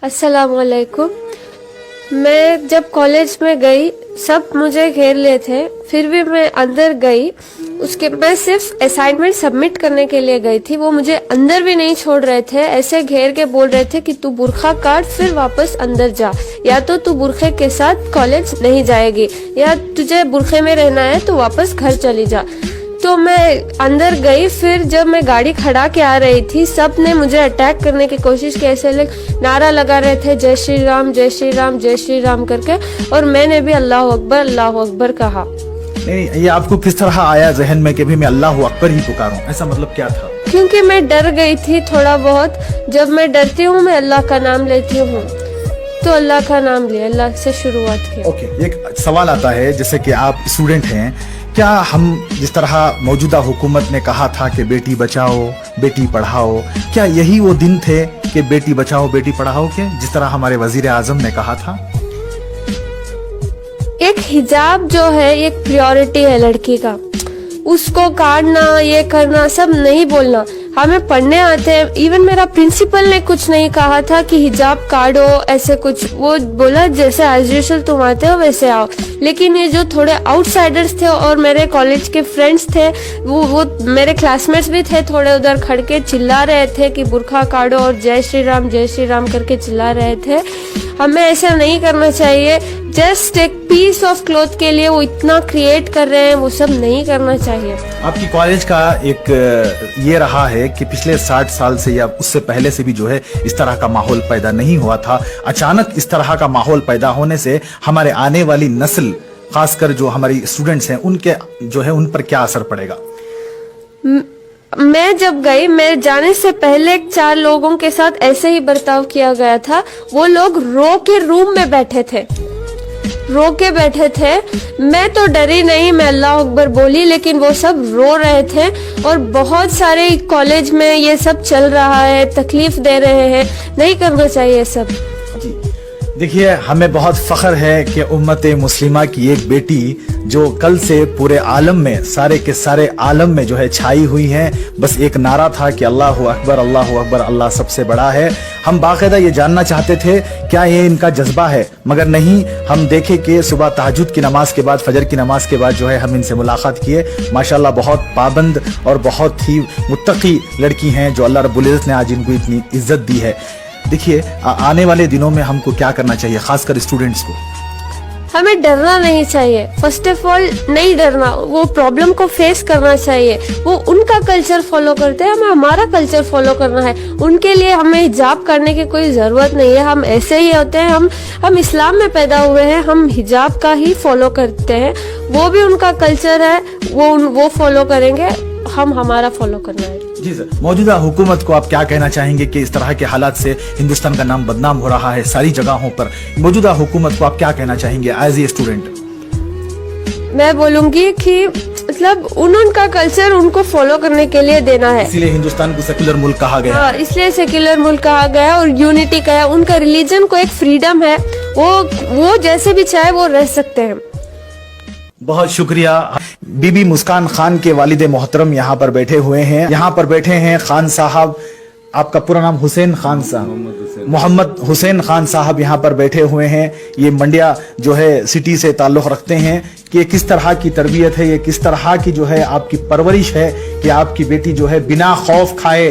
अस्सलाम वालेकुम। मैं जब कॉलेज में गई सब मुझे घेर लिए थे, फिर भी मैं अंदर गई। उसके मैं सिर्फ असाइनमेंट सबमिट करने के लिए गई थी, वो मुझे अंदर भी नहीं छोड़ रहे थे। ऐसे घेर के बोल रहे थे कि तू बुर्खा काट फिर वापस अंदर जा, या तो तू बुर्खे के साथ कॉलेज नहीं जाएगी, या तुझे बुर्खे में रहना है तो वापस घर चली जा। तो मैं अंदर गई। फिर जब मैं गाड़ी खड़ा के आ रही थी, सब ने मुझे अटैक करने की कोशिश की। ऐसे लोग नारा लगा रहे थे जय श्री राम जय श्री राम जय श्री राम करके, और मैंने भी अल्लाह अकबर कहा। नहीं, ये आपको किस तरह आया जहन में कि भी मैं अल्लाह अकबर ही पुकारूं? ऐसा मतलब क्या था? क्योंकि मैं डर गई थी थोड़ा बहुत। जब मैं डरती हूँ मैं अल्लाह का नाम लेती हूँ, तो अल्लाह का नाम लिया, अल्लाह से शुरुआत की। ओके, एक सवाल आता है, जैसे कि आप स्टूडेंट हैं, क्या हम जिस तरह मौजूदा हुकूमत ने कहा था कि बेटी बचाओ बेटी पढ़ाओ, क्या यही वो दिन थे कि बेटी बचाओ बेटी पढ़ाओ के, जिस तरह हमारे वजीर आजम ने कहा था? एक हिजाब जो है एक प्रायोरिटी है लड़की का, उसको काटना ये करना सब नहीं बोलना। हमें पढ़ने आते हैं। इवन मेरा प्रिंसिपल ने कुछ नहीं कहा था कि हिजाब काटो ऐसे कुछ, वो बोला जैसे एज यूजुअल तुम आते हो वैसे आओ। लेकिन ये जो थोड़े आउटसाइडर्स थे और मेरे कॉलेज के फ्रेंड्स थे, वो मेरे क्लासमेट्स भी थे, थोड़े उधर खड़ के चिल्ला रहे थे कि बुर्खा काटो और जय श्री राम करके चिल्ला रहे थे। हमें ऐसा नहीं करना चाहिए। जस्ट एक पीस ऑफ क्लॉथ के लिए वो इतना क्रिएट कर रहे हैं, वो सब नहीं करना चाहिए। आपकी कॉलेज का एक ये रहा है कि पिछले 60 साल से या उससे पहले से भी जो है इस तरह का माहौल पैदा नहीं हुआ था। अचानक इस तरह का माहौल पैदा होने से हमारे आने वाली नस्ल, खासकर जो हमारी स्टूडेंट्स हैं, उनके जो है उन पर क्या असर पड़ेगा? मैं जब गई, मैं जाने से पहले 4 लोगों के साथ ऐसे ही बर्ताव किया गया था। वो लोग रो के रूम में बैठे थे। मैं तो डरी नहीं, मैं अल्लाह अकबर बोली, लेकिन वो सब रो रहे थे। और बहुत सारे कॉलेज में ये सब चल रहा है, तकलीफ दे रहे हैं, नहीं करना चाहिए सब। देखिए, हमें बहुत फख्र है कि उम्मत मुस्लिमा की एक बेटी जो कल से पूरे आलम में, सारे के सारे आलम में जो है छाई हुई है। बस एक नारा था कि अल्लाह अकबर अल्लाह सबसे बड़ा है। हम बाकायदा ये जानना चाहते थे क्या ये इनका जज्बा है, मगर नहीं। हम देखे कि सुबह तहज्जुद की नमाज के बाद, फजर की नमाज के बाद जो है हम इनसे मुलाकात किए। माशाल्लाह बहुत पाबंद और बहुत ही मुत्तकी लड़की हैं जो अल्लाह रब्बुल इज़्ज़त ने आज इनको इतनी इज्जत दी है। देखिए, आने वाले दिनों में हमको क्या करना चाहिए, खासकर स्टूडेंट्स को? हमें डरना नहीं चाहिए। फर्स्ट ऑफ ऑल नहीं डरना, वो प्रॉब्लम को फेस करना चाहिए। वो उनका कल्चर फॉलो करते हैं, हमें हमारा कल्चर फॉलो करना है। उनके लिए हमें हिजाब करने की कोई जरूरत नहीं है। हम ऐसे ही होते हैं, हम इस्लाम में पैदा हुए हैं, हम हिजाब का ही फॉलो करते हैं। वो भी उनका कल्चर है, वो फॉलो करेंगे, हम हमारा फॉलो करना है। जी सर, मौजूदा हुकूमत को आप क्या कहना चाहेंगे कि इस तरह के हालात से हिंदुस्तान का नाम बदनाम हो रहा है सारी जगहों पर? मौजूदा हुकूमत को आप क्या कहना चाहेंगे एज ए स्टूडेंट? मैं बोलूंगी कि मतलब उनका कल्चर उनको फॉलो करने के लिए देना है। इसीलिए हिंदुस्तान को सेक्युलर मुल्क कहा गया। हाँ, इसलिए सेक्युलर मुल्क कहा गया और यूनिटी का है। उनका रिलीजन को एक फ्रीडम है, वो जैसे भी चाहे वो रह सकते हैं। बहुत शुक्रिया। बीबी मुस्कान खान के वालिद मोहतरम यहाँ पर बैठे हुए हैं। यहाँ पर बैठे हैं खान साहब, आपका पूरा नाम हुसैन खान साहब, मोहम्मद हुसैन खान साहब यहाँ पर बैठे हुए हैं। ये मंडिया जो है सिटी से ताल्लुक़ रखते हैं कि ये किस तरह की तरबियत है, ये किस तरह की जो है आपकी परवरिश है कि आपकी बेटी जो है बिना खौफ खाए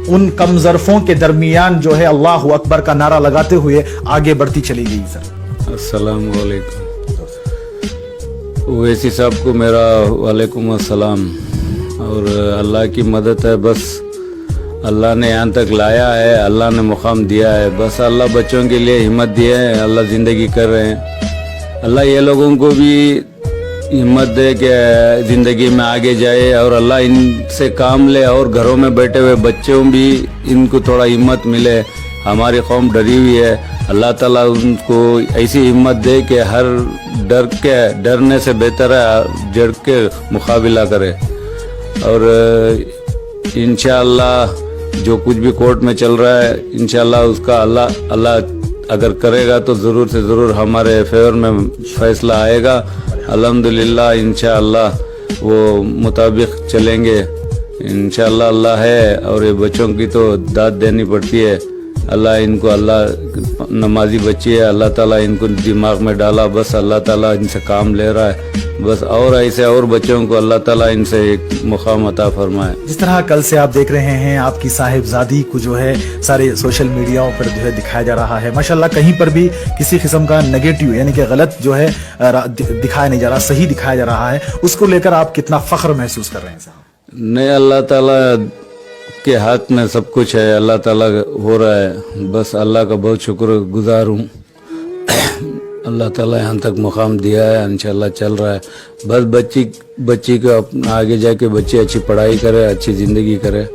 उन कमजरफों के दरमियान जो है अल्लाह अकबर का नारा लगाते हुए आगे बढ़ती चली गई। सर अस्सलाम वालेकुम। वैसी साहब को मेरा वालेकुम अस्सलाम। और अल्लाह की मदद है, बस अल्लाह ने यहाँ तक लाया है, अल्लाह ने मुकाम दिया है। बस अल्लाह बच्चों के लिए हिम्मत दिए है, अल्लाह ज़िंदगी कर रहे हैं। अल्लाह ये लोगों को भी हिम्मत दे कि ज़िंदगी में आगे जाए और अल्लाह इनसे काम ले, और घरों में बैठे हुए बच्चों भी इनको थोड़ा हिम्मत मिले। हमारी कौम डरी हुई है, अल्लाह ताला उनको ऐसी हिम्मत दे कि हर डरने से बेहतर है डर के मुकाबला करे। और इंशाअल्लाह जो कुछ भी कोर्ट में चल रहा है, इंशाअल्लाह उसका अल्लाह अगर करेगा तो ज़रूर से ज़रूर हमारे फेवर में फैसला आएगा। अल्हम्दुलिल्लाह, इंशाअल्लाह वो मुताबिक चलेंगे। इंशाअल्लाह अल्लाह है, और ये बच्चों की तो दाद देनी पड़ती है। अल्लाह इनको, अल्लाह नमाजी बच्ची है, अल्लाह ताला इनको दिमाग में डाला, बस अल्लाह ताला इनसे काम ले रहा है बस, और ऐसे और बच्चों को अल्लाह ताला इनसे एक मुकाम अता फरमाए। जिस तरह कल से आप देख रहे हैं आपकी साहिबजादी को जो है सारे सोशल मीडियाओं पर जो है दिखाया जा रहा है, माशाल्लाह कहीं पर भी किसी किस्म का नेगेटिव यानी कि गलत जो है दिखाया नहीं जा रहा, सही दिखाया जा रहा है, उसको लेकर आप कितना फख्र महसूस कर रहे हैं साहब? नहीं, अल्लाह ताला के हाथ में सब कुछ है, अल्लाह ताला हो रहा है, बस अल्लाह का बहुत शुक्र गुजार हूँ। अल्लाह ताला यहाँ तक मुकाम दिया है, इंशाल्लाह चल रहा है, बस बच्ची को आगे जाके बच्ची अच्छी पढ़ाई करे, अच्छी ज़िंदगी करे,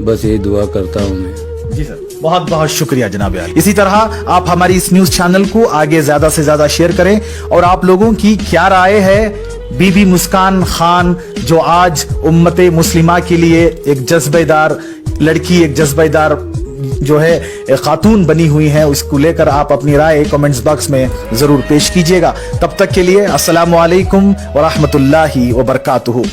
बस यही दुआ करता हूँ मैं। जी सर, बहुत बहुत शुक्रिया जनाब आली। इसी तरह आप हमारी इस न्यूज़ चैनल को आगे ज़्यादा से ज़्यादा शेयर करें, और आप लोगों की क्या राय है बीबी मुस्कान खान जो आज उम्मते मुस्लिमा के लिए एक जज्बेदार लड़की, एक जज्बेदार जो है खातून बनी हुई है, उसको लेकर आप अपनी राय कमेंट्स बॉक्स में जरूर पेश कीजिएगा। तब तक के लिए अस्सलामु अलैकुम व रहमतुल्लाहि व बरकातुहू।